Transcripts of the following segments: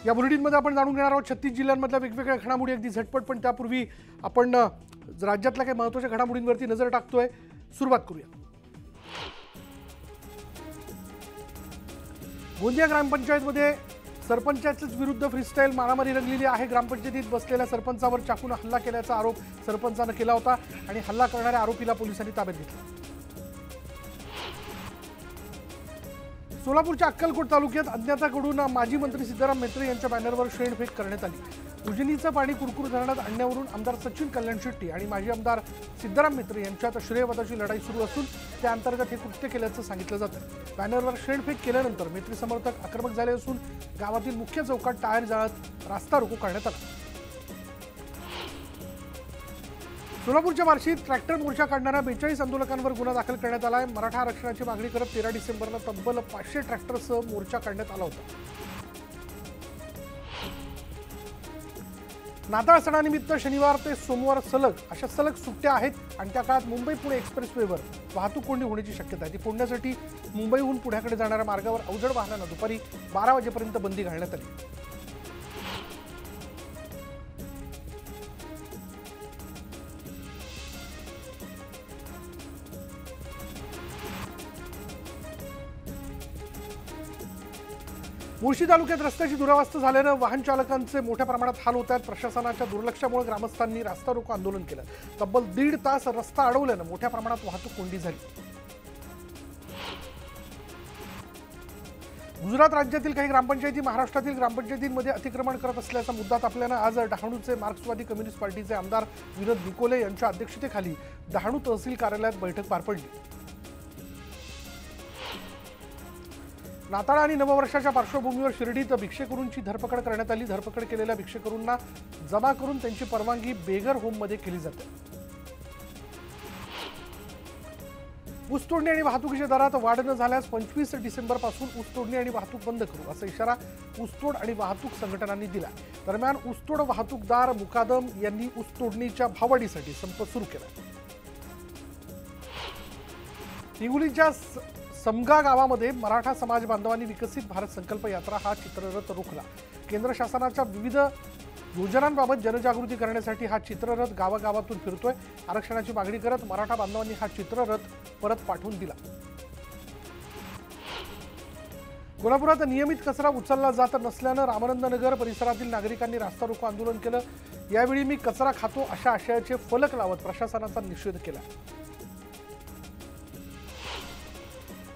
या बुलेटिनमध्ये आपण जाणून घेणार आहोत 36 जिल्ह्यांमधल्या वेगवेगळ्या घडामोडी अगदी झटपट, पण त्यापूर्वी आपण राज्यातल्या काही महत्त्वाच्या घडामोडींवरती नजर टाकतोय। सुरुवात करूया। गोंदिया ग्रामपंचायतमध्ये सरपंचाच्याच विरुद्ध फ्रीस्टाईल मारामारी रंगलेली आहे। ग्रामपंचायतीत बसलेल्या सरपंचावर चाकूने हल्ला केल्याचा आरोप सरपंचाने केला होता आणि हल्ला करणाऱ्या आरोपीला पोलिसांनी ताब्यात घेतलं। सोलापूरच्या अक्कलकोट तालुक्यात अज्ञाताकडून माजी मंत्री सिद्धाराम म्हेत्रे यांच्या बॅनरवर शेणफेक करण्यात आली। उजनीचं पाणी कुरकुर धरणात आणण्यावरून आमदार सचिन कल्याण शेट्टी आणि माजी आमदार सिद्धाराम म्हेत्रे यांच्यात श्रेयवादाची लढाई सुरू असून त्या अंतर्गत हे कृत्य केल्याचं सांगितलं जातं। बॅनरवर शेणफेक केल्यानंतर म्हेत्रे समर्थक आक्रमक झाले असून गावातील मुख्य चौकात टायर जाळत रास्ता रोको करण्यात आला। सोलापूरच्या बार्शीत ट्रॅक्टर मोर्चा काढणाऱ्या 42 आंदोलकांवर गुन्हा दाखल करण्यात आला आहे। मराठा आरक्षणाची मागणी करत 13 डिसेंबरला तब्बल 500 ट्रॅक्टरसह मोर्चा काढण्यात आला होता। नाताळ सणानिमित्त शनिवार ते सोमवार अशा सलग सुट्ट्या आहेत आणि त्या काळात मुंबई पुणे एक्सप्रेसवेवर वाहतूक कोंडी होण्याची शक्यता आहे। ती फोडण्यासाठी मुंबईहून पुण्याकडे जाणाऱ्या मार्गावर अवजड वाहनांना दुपारी 12 वाजेपर्यंत बंदी घालण्यात आली। मुळशी तालुक्यात रस्त्याची दुरावस्था झाल्यानं वाहन चालकांचे मोठ्या प्रमाणात हाल होत आहेत। प्रशासनाच्या दुर्लक्षामुळे ग्रामस्थांनी रास्ता रोको आंदोलन केलं। तब्बल 1.5 तास रस्ता अडवल्यानं मोठ्या प्रमाणात वाहतूक कोंडी झाली। गुजरात राज्यातील काही ग्रामपंचायती महाराष्ट्रातील ग्रामपंचायतींमध्ये अतिक्रमण करत असल्याचा मुद्दा तापल्यानं आज डहाणूचे मार्क्सवादी कम्युनिस्ट पार्टीचे आमदार विनोद निकोले यांच्या अध्यक्षतेखाली डहाणू तहसील कार्यालयात बैठक पार पडली। नाताळ आणि नववर्षाच्या पार्श्वभूमीवर शिर्डीत भिक्षेकरूंची धरपकड करण्यात आली। धरपकड केलेल्या भिक्षेकरूंना जमा करून त्यांची परवानगी बेगर होममध्ये केली जाते। ऊसतोडणी आणि वाहतुकीच्या दरात वाढ न झाल्यास 25 डिसेंबरपासून ऊसतोडणी आणि वाहतूक बंद करू असा इशारा ऊसतोड आणि वाहतूक संघटनांनी दिला। दरम्यान ऊसतोड वाहतूकदार मुकादम यांनी ऊसतोडणीच्या भाववाढीसाठी संप सुरू केला। हिंगोलीच्या समगा गावामध्ये मराठा समाज बांधवांनी विकसित भारत संकल्प यात्रा हा चित्ररथ रोखला। केंद्र शासनाच्या विविध योजनांबाबत जनजागृती करण्यासाठी हा चित्ररथ गावागावातून फिरतोय। आरक्षणाची मागणी करत मराठा बांधवांनी हा चित्ररथ परत पाठवून दिला। कोल्हापुरात नियमित कचरा उचलला जात नसल्यानं रामानंद नगर परिसरातील नागरिकांनी रास्ता रोको आंदोलन केलं। यावेळी मी कचरा खातो अशा आशयाचे फलक लावत प्रशासनाचा निषेध केला।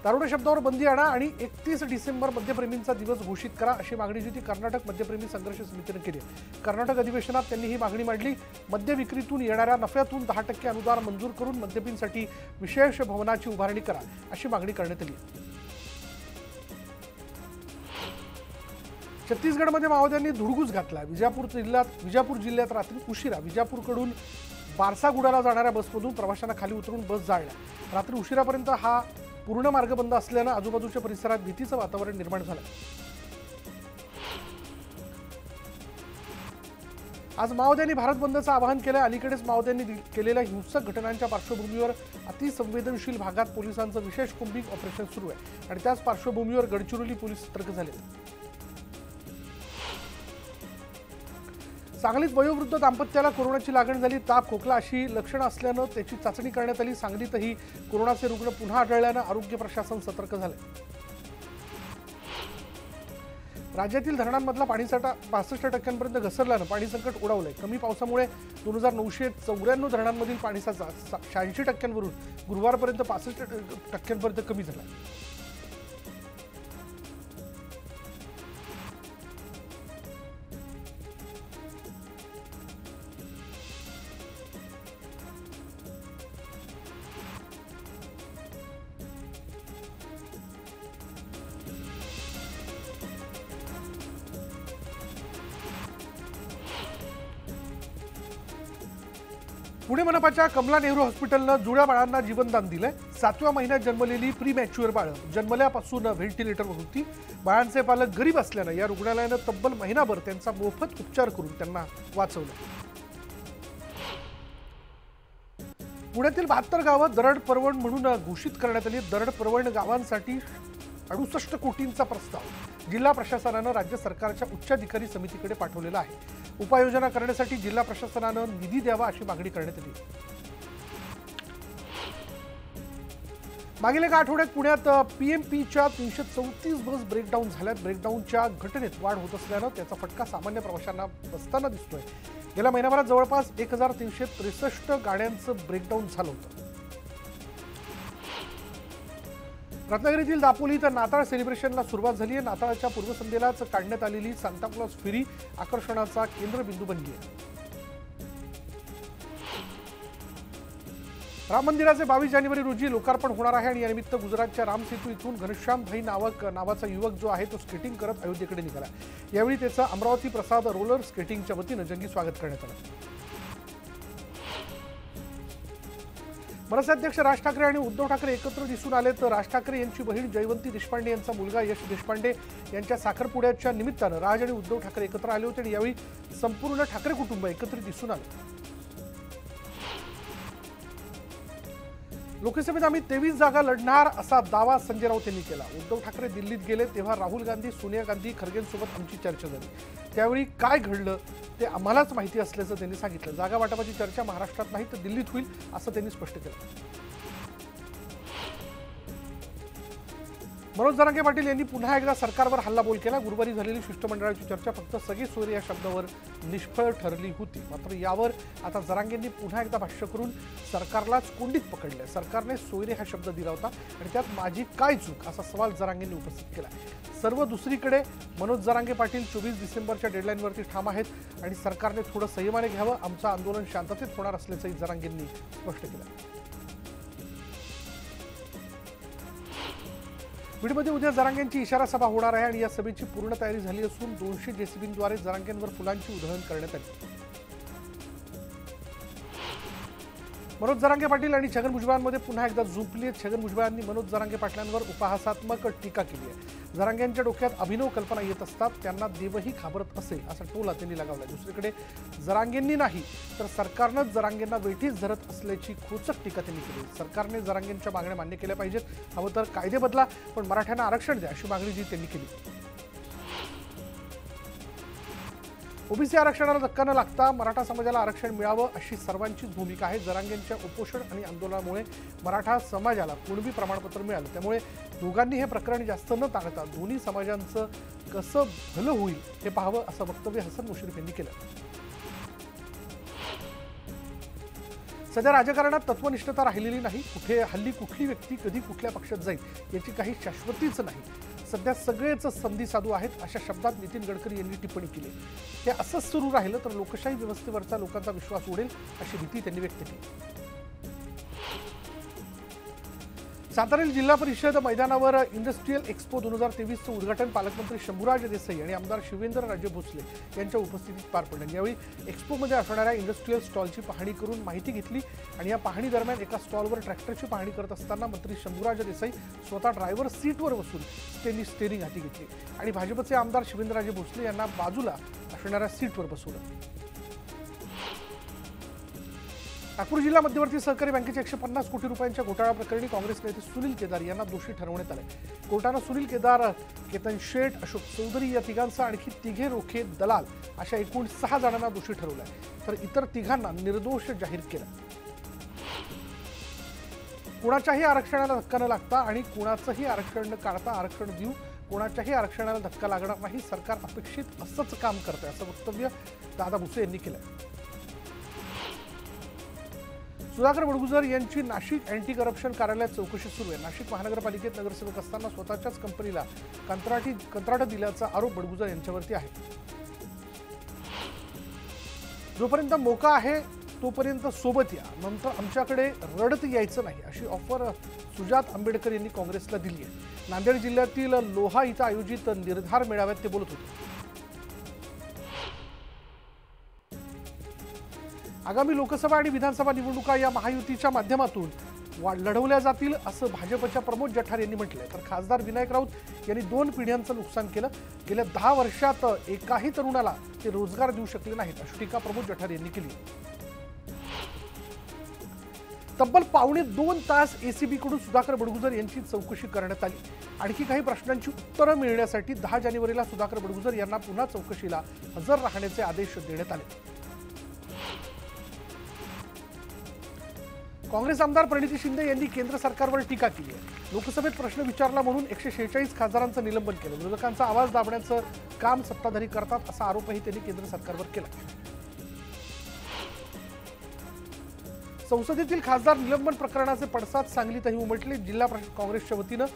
दारुड्या शब्दावर बंदी आणा आणि 31 डिसेंबर मद्यप्रेमींचा दिवस घोषित करा अशी मागणी जी ती कर्नाटक मद्यप्रेमी संघर्ष समितीने केली। कर्नाटक अधिवेशनात त्यांनी ही मागणी मांडली। मद्य विक्रीतून येणाऱ्या नफ्यातून 10% अनुदान मंजूर करून मद्यपींसाठी विशेष भवनाची उभारणी करा अशी मागणी करण्यात आली। छत्तीसगडमध्ये माओवाद्यांनी धुडगूस घातला। विजापूर जिल्ह्यात रात्री उशिरा विजापूरकडून बारसागुडाला जाणाऱ्या बसमधून प्रवाशांना खाली उतरून बस जाळल्या। रात्री उशिरापर्यंत हा पूर्ण मार्ग बंद असल्यानं आजूबाजूच्या परिसरात भीतीचं वातावरण निर्माण झालं। आज माओवाद्यांनी भारत बंदचं आवाहन केलं। अलीकडेच माओवाद्यांनी केलेल्या हिंसक घटनांच्या पार्श्वभूमीवर अतिसंवेदनशील भागात पोलिसांचं विशेष कुंभिंग ऑपरेशन सुरू आहे आणि त्याच पार्श्वभूमीवर गडचिरोली पोलीस सतर्क झाले। सांगलीत वयोवृद्ध दाम्पत्याला कोरोनाची लागण झाली। ताप खोकला अशी लक्षणं असल्यानं त्याची चाचणी करण्यात आली। सांगलीतही कोरोनाचे रुग्ण पुन्हा आढळल्यानं आरोग्य प्रशासन सतर्क झाले। राज्यातील धरणांमधला पाणीसाठा 65% घसरल्यानं पाणी संकट ओढावलंय। कमी पावसामुळे 2994 धरणांमधील पाणीसाठा 86%वरून गुरुवारपर्यंत 65% कमी झाला। पुणे मनपाच्या कमला नेहरू हॉस्पिटलनं जुळ्या बाळांना जीवनदान दिलंय। 7व्या महिन्यात जन्मलेली प्रीमॅच्युअर बाळं जन्मल्यापासून व्हेंटिलेटरवर होती। बाळांचे पालक गरीब असल्यानं या रुग्णालयानं तब्बल महिनाभर त्यांचा मोफत उपचार करून त्यांना वाचवलं। पुण्यातील 72 गावं दरड परवण म्हणून घोषित करण्यात आली। दरड परवण गावांसाठी 68 कोटींचा प्रस्ताव जिल्हा प्रशासनानं राज्य सरकारच्या उच्चाधिकारी समितीकडे पाठवलेला आहे. उपाययोजना करण्यासाठी जिल्हा प्रशासनानं निधी द्यावा अशी मागणी करण्यात आली. मागील एका आठवड्यात पुण्यात पीएमपीच्या 334 बस ब्रेकडाऊन झाल्यात. ब्रेकडाऊनच्या घटनेत वाढ होत असल्यानं त्याचा फटका सामान्य प्रवाशांना बसताना दिसतोय. गेल्या महिन्याभरात जवळपास 1363 गाड्यांचं ब्रेकडाऊन झालं होतं. रत्नागिरीतील दापोलीत नाताळ सेलिब्रेशनला सुरुवात झाली आहे. नाताळच्या पूर्वसंध्येलाच काढण्यात आलेली सांताक्लॉज फेरी आकर्षणाचा केंद्रबिंदू बनली आहे. राम मंदिराचे 22 जानेवारी रोजी लोकार्पण होणार आहे आणि यानिमित्त गुजरातच्या राम सेतू इथून घनश्याम भाई नावाचा युवक जो आहे तो स्केटिंग करत अयोध्येकडे निघाला. यावेळी त्याचं अमरावती प्रसाद रोलर स्केटिंगच्या वतीनं जंगी स्वागत करण्यात आलं. मनसे अध्यक्ष राज ठाकरे आणि उद्धव ठाकरे एकत्र दिसून आले. तर राज ठाकरे यांची बहीण जयवंती देशपांडे यांचा मुलगा यश देशपांडे यांच्या साखरपुड्याच्या निमित्तानं राज आणि उद्धव ठाकरे एकत्र आले होते आणि यावेळी संपूर्ण ठाकरे कुटुंब एकत्रित दिसून आले. लोकसभेत आम्ही 23 जागा लढणार असा दावा संजय राऊत यांनी केला. उद्धव ठाकरे दिल्लीत गेले तेव्हा राहुल गांधी, सोनिया गांधी, खरगेंसोबत आमची चर्चा झाली. त्यावेळी काय घडलं ते आम्हालाच माहिती असल्याचं त्यांनी सांगितलं. जागा वाटपाची चर्चा महाराष्ट्रात नाही तर दिल्लीत होईल असं त्यांनी स्पष्ट केलं. मनोज जरांगे पाटील यांनी पुन्हा एकदा सरकारवर हल्लाबोल केला. गुरुवारी झालेली शिष्टमंडळाची चर्चा फक्त सगळे सोयरे या शब्दावर निष्फळ ठरली होती. मात्र यावर आता जरांगेंनी पुन्हा एकदा भाष्य करून सरकारलाच कोंडीत पकडले. सरकारने सोयरे हा शब्द दिला होता आणि त्यात माझी काय चूक असा सवाल जरांगेंनी उपस्थित केला. सर्व दुसरीकडे मनोज जरांगे पाटील 24 डिसेंबरच्या डेडलाईनवरती ठाम आहेत आणि सरकारने थोडं संयमाने घ्यावं. आमचं आंदोलन शांततेत होणार असल्याचंही जरांगेंनी स्पष्ट केलं. बीडमध्ये उद्या जरांगेंची इशारा सभा होणार आहे आणि या सभेची पूर्ण तयारी झाली असून 200 जेसीबींद्वारे जरांगेंवर फुलांची उधळण करण्यात आली. मनोज जरांगे पाटील आणि छगन भुजबळांमध्ये पुन्हा एकदा जुंपली आहे. छगन भुजबळांनी मनोज जरांगे पाटलांवर उपहासात्मक टीका केली आहे. जरांगेंच्या डोक्यात अभिनव कल्पना येत असतात, त्यांना देवही घाबरत असे असा टोला त्यांनी लगावला. दुसरीकडे जरांगेंनी नाही तर सरकारनंच जरांगेंना वेठीस धरत असल्याची खोचक टीका त्यांनी केली. सरकारने जरांगेंच्या मागण्या मान्य केल्या पाहिजेत. हवं तर कायदे बदला पण मराठ्यांना आरक्षण द्या अशी मागणी जी त्यांनी केली. ओबीसी आरक्षणाला धक्का न लागता मराठा समाजाला आरक्षण मिळावं अशी सर्वांचीच भूमिका आहे. जरांगेंच्या उपोषण आणि आंदोलनामुळे मराठा समाजाला कुणबी प्रमाणपत्र मिळालं. त्यामुळे दोघांनी हे प्रकरण जास्त न ताणता दोन्ही समाजांचं कसं भलं होईल हे पाहावं असं वक्तव्य हसन मुश्रीफ यांनी केलं. सध्या राजकारणात तत्वनिष्ठता राहिलेली नाही. हल्ली कुठली व्यक्ती कधी कुठल्या पक्षात जाईल याची काही शाश्वतीच नाही. सध्या सगळेच संधी साधू आहेत अशा शब्दात नितीन गडकरी यांनी टिप्पणी केली. हे असंच सुरू राहिलं तर लोकशाही व्यवस्थेवरचा लोकांचा विश्वास उडेल अशी भीती त्यांनी व्यक्त केली. सातारा जिल्हा परिषद मैदानावर इंडस्ट्रियल एक्स्पो 2023चं उद्घाटन पालकमंत्री शंभूराज देसाई आणि आमदार शिवेंद्रराजे भोसले यांच्या उपस्थितीत पार पडलं. यावेळी एक्स्पोमध्ये असणाऱ्या इंडस्ट्रियल स्टॉलची पाहणी करून माहिती घेतली आणि या पाहणी दरम्यान एका स्टॉलवर ट्रॅक्टरची पाहणी करत असताना मंत्री शंभूराज देसाई स्वतः ड्रायव्हर सीटवर बसून स्टेरिंग हाती घेतली आणि भाजपचे आमदार शिवेंद्रराजे भोसले यांना बाजूला असणाऱ्या सीटवर बसवलं. नागपूर जिल्हा मध्यवर्ती सहकारी बँकेच्या 150 कोटी रुपयांच्या घोटाळा प्रकरणी काँग्रेस नेते सुनील केदार यांना दोषी ठरवण्यात आले. कोर्टानं सुनील केदार, केतन शेठ, अशोक चौधरी या तिघांचा आणखी 3 रोखे दलाल अशा एकूण 6 जणांना दोषी ठरवलं आहे तर इतर 3घांना निर्दोष जाहीर केलं. कुणाच्याही आरक्षणाला धक्का न लागता आणि कुणाचंही आरक्षण न काढता आरक्षण देऊ, कोणाच्याही आरक्षणाला धक्का लागणार नाही. सरकार अपेक्षित असंच काम करतंय असं वक्तव्य दादा भुसे यांनी केलं. सुधाकर बडगुजर यांची नाशिक अँटी करप्शन कार्यालयात चौकशी सुरू आहे. नाशिक महानगरपालिकेत नगरसेवक असताना स्वतःच्याच कंपनीला कंत्राट दिल्याचा आरोप बडगुजर यांच्यावरती आहे. जोपर्यंत मोका आहे तोपर्यंत सोबत या, नंतर आमच्याकडे रडत यायचं नाही अशी ऑफर सुजात आंबेडकर यांनी काँग्रेसला दिली आहे. नांदेड जिल्ह्यातील लोहा इथं आयोजित निर्धार मेळाव्यात ते बोलत होते. आगामी लोकसभा आणि विधानसभा निवडणुका या महायुतीच्या माध्यमातून लढवल्या जातील असं भाजपच्या प्रमोद जठार यांनी म्हटलंय. तर खासदार विनायक राऊत यांनी 2 पिढ्यांचं नुकसान केलं. गेल्या 10 वर्षात एकाही तरुणाला ते रोजगार देऊ शकले नाहीत अशी टीका प्रमोद जठार यांनी केली. तब्बल पावणे 2 तास एसीबी कडून सुधाकर बडगुजर यांची चौकशी करण्यात आली। आणखी काही प्रश्नांची उत्तरे मिळण्यासाठी 10 जानेवारीला सुधाकर बडगुजर यांना पुन्हा चौकशीला हजर राहण्याचे आदेश देण्यात आले। काँग्रेस आमदार प्रणिती शिंदे यांनी केंद्र सरकारवर टीका केली आहे। लोकसभेत प्रश्न विचारला म्हणून 146 खासदारांचं निलंबन केलं। विरोधकांचा आवाज दाबण्याचं काम सत्ताधारी करतात असा आरोपही त्यांनी केंद्र सरकारवर केला। संसदेतील खासदार निलंबन प्रकरणाचे पडसाद सांगलीतही उमटले। जिल्हा काँग्रेसच्या वतीनं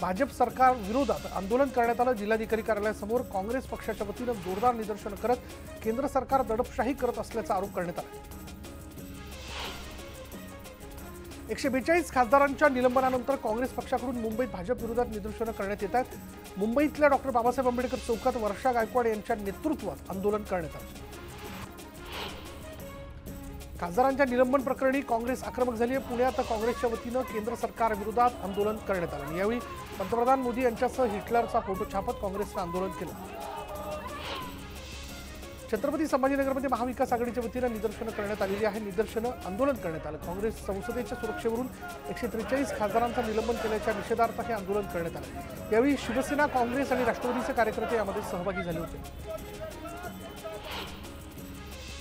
भाजप सरकार विरोधात आंदोलन करण्यात आलं। जिल्हाधिकारी कार्यालयासमोर काँग्रेस पक्षाच्या वतीनं जोरदार निदर्शन करत केंद्र सरकार दडपशाही करत असल्याचा आरोप करण्यात आला। 142 खासदारांच्या निलंबनानंतर काँग्रेस पक्षाकडून मुंबईत भाजप विरोधात निदर्शनं करण्यात येत आहेत। मुंबईतल्या डॉक्टर बाबासाहेब आंबेडकर चौकात वर्षा गायकवाड यांच्या नेतृत्वात आंदोलन करण्यात आलं। खासदारांच्या निलंबन प्रकरणी काँग्रेस आक्रमक झाली आहे। पुण्यात काँग्रेसच्या वतीनं केंद्र सरकार विरोधात आंदोलन करण्यात आलं। यावेळी पंतप्रधान मोदी यांच्यासह हिटलरचा फोटो छापत काँग्रेसनं आंदोलन केलं। छत्रपती संभाजीनगरमध्ये महाविकास आघाडीच्या वतीनं निदर्शनं करण्यात आलेली आहे। निदर्शनं आंदोलन करण्यात आलं। काँग्रेस संसदेच्या सुरक्षेवरून 143 खासदारांचं निलंबन केल्याच्या निषेधार्थ हे आंदोलन करण्यात आलं। यावेळी शिवसेना, काँग्रेस आणि राष्ट्रवादीचे कार्यकर्ते यामध्ये सहभागी झाले होते।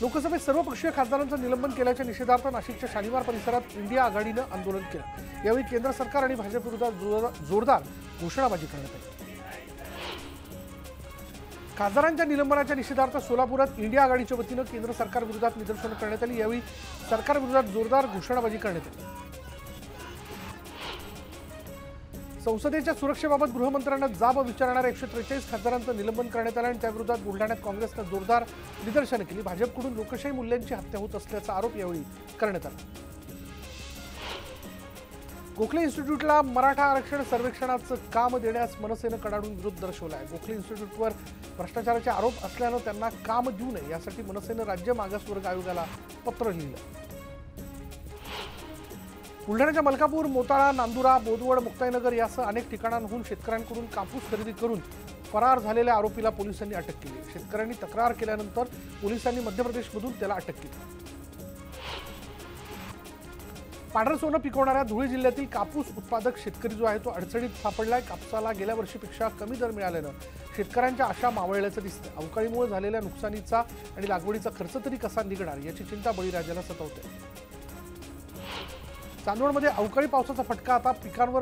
लोकसभेत सर्वपक्षीय खासदारांचं निलंबन केल्याच्या निषेधार्थ नाशिकच्या शालिमार परिसरात इंडिया आघाडीनं आंदोलन केलं। यावेळी केंद्र सरकार आणि भाजप विरोधात जोरदार घोषणाबाजी करण्यात आली। खासदारांच्या निलंबनाच्या निषेधार्थ सोलापुरात इंडिया आघाडीच्या वतीनं केंद्र सरकार विरोधात निदर्शनं करण्यात आली। यावेळी सरकार विरोधात जोरदार घोषणाबाजी करण्यात आली। संसदेच्या सुरक्षेबाबत गृहमंत्र्यांना जाब विचारणाऱ्या 143 खासदारांचं निलंबन करण्यात आलं आणि त्याविरोधात बुलढाण्यात काँग्रेसनं जोरदार निदर्शनं केली। भाजपकडून लोकशाही मूल्यांची हत्या होत असल्याचा आरोप यावेळी करण्यात आला। गोखले इन्स्टिट्यूटला मराठा आरक्षण सर्वेक्षणाचं काम देण्यास मनसेनं कडाडून विरोध दर्शवला आहे। गोखले इन्स्टिट्यूटवर भ्रष्टाचाराचे आरोप असल्यानं त्यांना काम देऊ नये यासाठी मनसेनं राज्य मागासवर्ग आयोगाला पत्र लिहिलं। बुलढाण्याच्या मलकापूर, मोताळा, नांदुरा, बोदवड, मुक्ताईनगर यासह अनेक ठिकाणांहून शेतकऱ्यांकडून कापूस खरेदी करून फरार झालेल्या आरोपीला पोलिसांनी अटक केली। शेतकऱ्यांनी तक्रार केल्यानंतर पोलिसांनी मध्य प्रदेशमधून त्याला अटक केली। पांढरं सोनं पिकवणाऱ्या धुळे जिल्ह्यातील कापूस उत्पादक शेतकरी जो आहे तो अडचणीत सापडलाय। कापसाला गेल्या वर्षीपेक्षा कमी दर मिळाल्यानं शेतकऱ्यांच्या आशा मावळल्याचं दिसतं। अवकाळीमुळे झालेल्या नुकसानीचा आणि लागवडीचा खर्च तरी कसा निघणार याची चिंता बळीराजाला सतावते। चांदवडमध्ये अवकाळी पावसाचा फटका आता पिकांना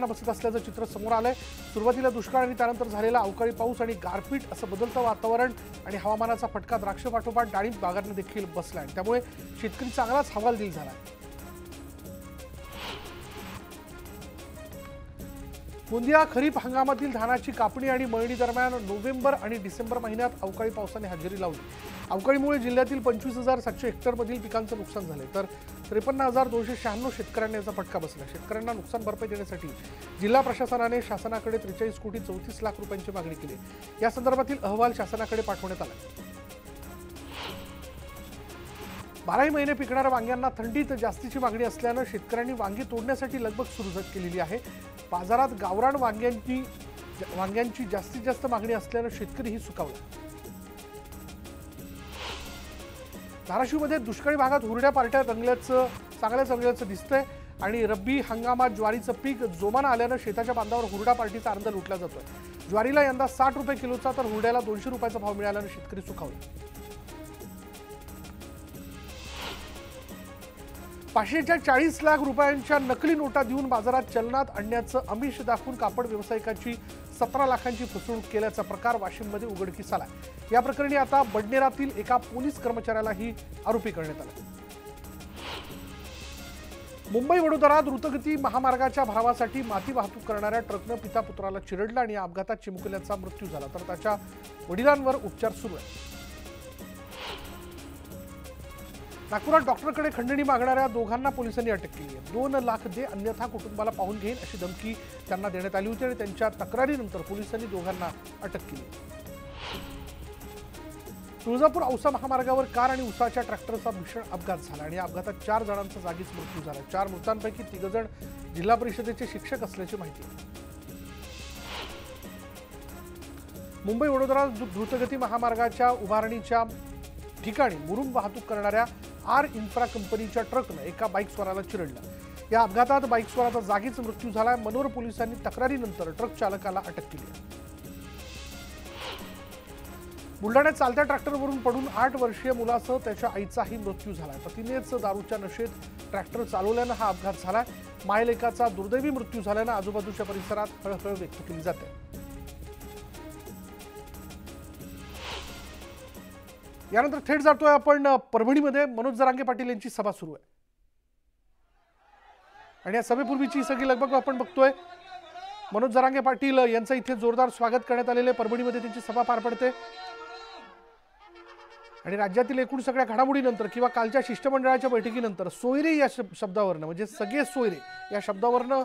बसत असल्याचं चित्र समोर आलंय। सुरुवातीला दुष्काळ आणि त्यानंतर झालेला अवकाळी पाऊस आणि गारपीट असं बदलतं वातावरण आणि हवामानाचा फटका द्राक्ष पाठोपाठ डाळिंब बागांना देखील बसलाय। त्यामुळे शेतकरी चांगलाच हवालदिल झालाय। गोंदिया खरीप हंगामातील धानाची कापणी आणि मळणी दरम्यान नोव्हेंबर आणि डिसेंबर महिन्यात अवकाळी पावसाने हजेरी लावली। अवकाळीमुळे जिल्ह्यातील 25,700 हेक्टरमधील पिकांचं नुकसान झाले तर 53,296 शेतकऱ्यांना याचा फटका बसला। शेतकऱ्यांना नुकसान भरपाई देण्यासाठी जिल्हा प्रशासनाने शासनाकडे 43 कोटी 34 लाख रुपयांची मागणी केली। या संदर्भातील अहवाल शासनाकडे पाठवण्यात आला। 12 महिने पिकणाऱ्या वांग्यांना थंडीत जास्तीची मागणी असल्यानं शेतकऱ्यांनी वांगी तोडण्यासाठी लगबग सुरू केलेली आहे। बाजारात गावरान वांग्यांची जास्तीत जास्त मागणी असल्यानं शेतकरी ही सुकावला। धाराशिवमध्ये दुष्काळी भागात हुरड्या पार्ट्या चांगल्याचं दिसतंय आणि रब्बी हंगामात ज्वारीचं पीक जोमानं आल्यानं शेताच्या बांधावर हुरडा पार्टीचा आनंद लुटला जातोय। ज्वारीला यंदा 60 रुपये किलोचा तर हुरड्याला 200 रुपयाचा भाव मिळाल्यानं शेतकरी सुखावले। 540 लाख रुपयांच्या नकली नोटा देऊन बाजारात चलनात आणण्याचं आमिष दाखवून कापड व्यावसायिकाची 17 लाखांची फसवणूक केल्याचा प्रकार वाशिममध्ये उघडकीस आला। या प्रकरणी आता बडनेरातील एका पोलीस कर्मचाऱ्यालाही आरोपी करण्यात आलं। मुंबई वडोदरा द्रुतगती महामार्गाच्या भरावासाठी माती वाहतूक करणाऱ्या ट्रकनं पिता पुत्राला चिरडलं आणि या अपघातात चिमुकल्याचा मृत्यू झाला तर त्याच्या वडिलांवर उपचार सुरू आहेत। नागपुरात डॉक्टरकडे खंडणी मागणाऱ्या दोघांना पोलिसांनी अटक केली आहे। 2 लाख दे अन्यथा कुटुंबाला पाहून घेईन अशी धमकी त्यांना देण्यात आली होती आणि त्यांच्या तक्रारीनंतर पोलिसांनी दोघांना अटक केली। तुळजापूर औसा महामार्गावर कार आणि उसाच्या ट्रॅक्टरचा भीषण अपघात झाला आणि या अपघातात 4 जणांचा जागीच मृत्यू झाला। 4 मृतांपैकी 3 जण जिल्हा परिषदेचे शिक्षक असल्याची माहिती आहे। मुंबई वडोदरा द्रुतगती महामार्गाच्या उभारणीच्या ठिकाणी मुरुम वाहतूक करणाऱ्या आर इन्फ्रा कंपनीच्या ट्रकनं एका बाईकस्वाराला चिरडलं। या अपघातात बाईकस्वाराचा जागीच मृत्यू झाला। मनोर पोलिसांनी तक्रारीनंतर ट्रक चालकाला अटक केली आहे। बुलढाण्यात चालत्या ट्रॅक्टरवरून पडून 8 वर्षीय मुलासह त्याच्या आईचाही मृत्यू झालाय। पतीनेच दारूच्या नशेत ट्रॅक्टर चालवल्यानं हा अपघात झालाय। मायलेकाचा दुर्दैवी मृत्यू झाल्यानं आजूबाजूच्या परिसरात हळहळ व्यक्त केली जाते। यानंतर थेट जातोय आपण परभणीमध्ये। मनोज जरांगे पाटील यांची सभा सुरू आहे आणि या सभेपूर्वीची सगळी लगबग आपण बघतोय। मनोज जरांगे पाटील यांचं इथे जोरदार स्वागत करण्यात आलेले। परभणीमध्ये त्यांची सभा पार पडते आणि राज्यातील एकूण सगळ्या घडामोडीनंतर किंवा कालच्या शिष्टमंडळाच्या बैठकीनंतर सोयरे या शब्दावरनं म्हणजे सगळे सोयरे या शब्दावरनं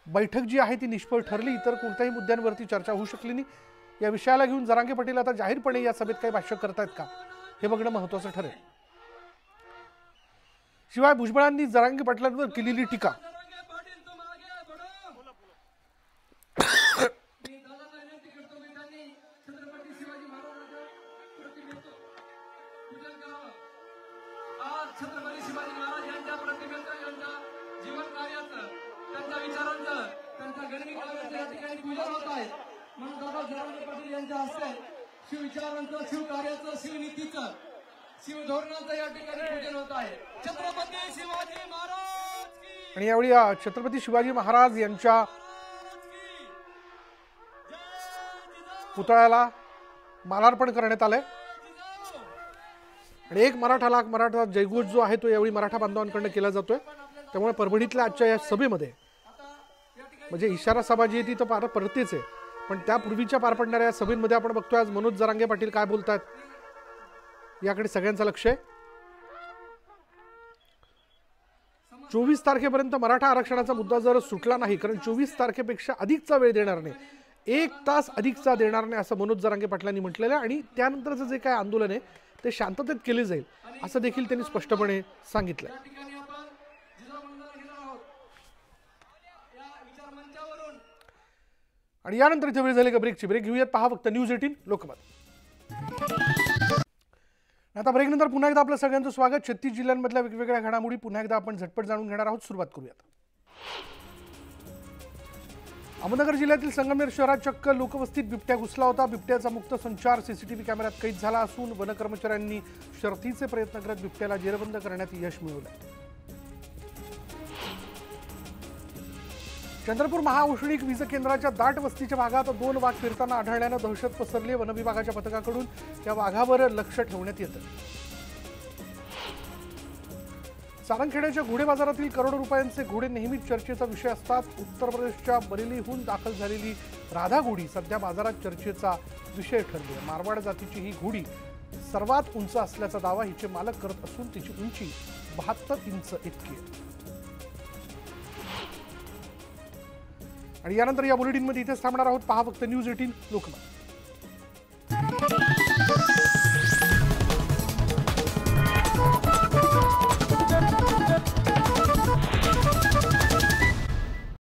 बैठक जी आहे ती निष्फळ ठरली। इतर कोणत्याही मुद्द्यांवरती चर्चा होऊ शकली नाही। या विषयाला घेऊन जरांगे पाटील आता जाहीरपणे या सभेत काही भाष्य करतायत का हे बघणं महत्त्वाचं ठरेल। शिवाय भुजबळांनी जरांगे पाटलांवर केलेली टीका छत्रपती शिवाजी महाराज यांच्या प्रतिमेचं जीवन कार्याचं त्यांच्या विचारांचं त्यांच्या गणित कार्याचं या ठिकाणी पूजन होत आहे। म्हणून दादा जरांगे पाटील यांच्या हस्ते शिवविचारांचं शिवकार्याचं शिवनीतीचं शिवधोरणाचं या ठिकाणी पूजन होत आहे। छत्रपती शिवाजी महाराज की। आणि यावेळी छत्रपती शिवाजी महाराज यांच्या पुतळ्याला मालार्पण करण्यात आलंय आणि एक मराठा लाख मराठा जयघोष जो आहे तो यावेळी मराठा बांधवांकडून केला जातोय। त्यामुळे परभणीतल्या आजच्या या सभेमध्ये म्हणजे इशारा सभा जी आहे ती तर पार पडतेच आहे, पण त्यापूर्वीच्या पार पडणाऱ्या सभेमध्ये आपण बघतोय आज मनोज जरांगे पाटील काय बोलतात याकडे सगळ्यांचं लक्ष आहे। 24 तारखेपर्यंत मराठा आरक्षणाचा मुद्दा जर सुटला नाही, कारण 24 तारखेपेक्षा अधिकचा वेळ देणार नाही, 1 तास अधिकचा देणार नाही असं मनोज जरांगे पाटलांनी म्हटलेलं आहे। आणि त्यानंतरचं जे काय आंदोलन आहे ते शांततेत केले जाईल असं देखील त्यांनी स्पष्टपणे सांगितलं। आणि यानंतर इथे वेळ झाली का ब्रेकची। ब्रेक घेऊयात, पहा फक्त न्यूज 18 लोकमत। आता ब्रेक नंतर पुन्हा एकदा आपलं सगळ्यांचं स्वागत। 36 जिल्ह्यांमधल्या वेगवेगळ्या घडामोडी पुन्हा एकदा आपण झटपट जाणून घेणार आहोत। सुरुवात करूयात। अहमदनगर जिल्ह्यातील संगमनेर शहरात चक्क लोकवस्तीत बिबट्या घुसला होता। बिबट्याचा मुक्त संचार सीसीटीव्ही कॅमेऱ्यात कैद झाला असून वन कर्मचाऱ्यांनी शर्थीचे प्रयत्न करत बिबट्याला जेरबंद करण्यात यश मिळवलं। चंद्रपूर महाऔष्णिक वीज केंद्राच्या दाट वस्तीच्या भागात 2 वाघ फिरताना आढळल्यानं दहशत पसरली। वन विभागाच्या पथकाकडून या वाघावर लक्ष ठेवण्यात येतं। सारंगखेड्याच्या घोडे बाजारातील करोडो रुपयांचे घोडे नेहमीच चर्चेचा विषय असतात। उत्तर प्रदेशच्या बरेलीहून दाखल झालेली राधा घोडी सध्या बाजारात चर्चेचा विषय ठरली आहे। मारवाड जातीची ही घोडी सर्वात उंच असल्याचा दावा हिचे मालक करत असून तिची उंची 72 इंच इतकी आहे। आणि यानंतर या बुलेटिनमध्ये इथेच थांबणार आहोत। पहा फक्त न्यूज 18 लोकमत।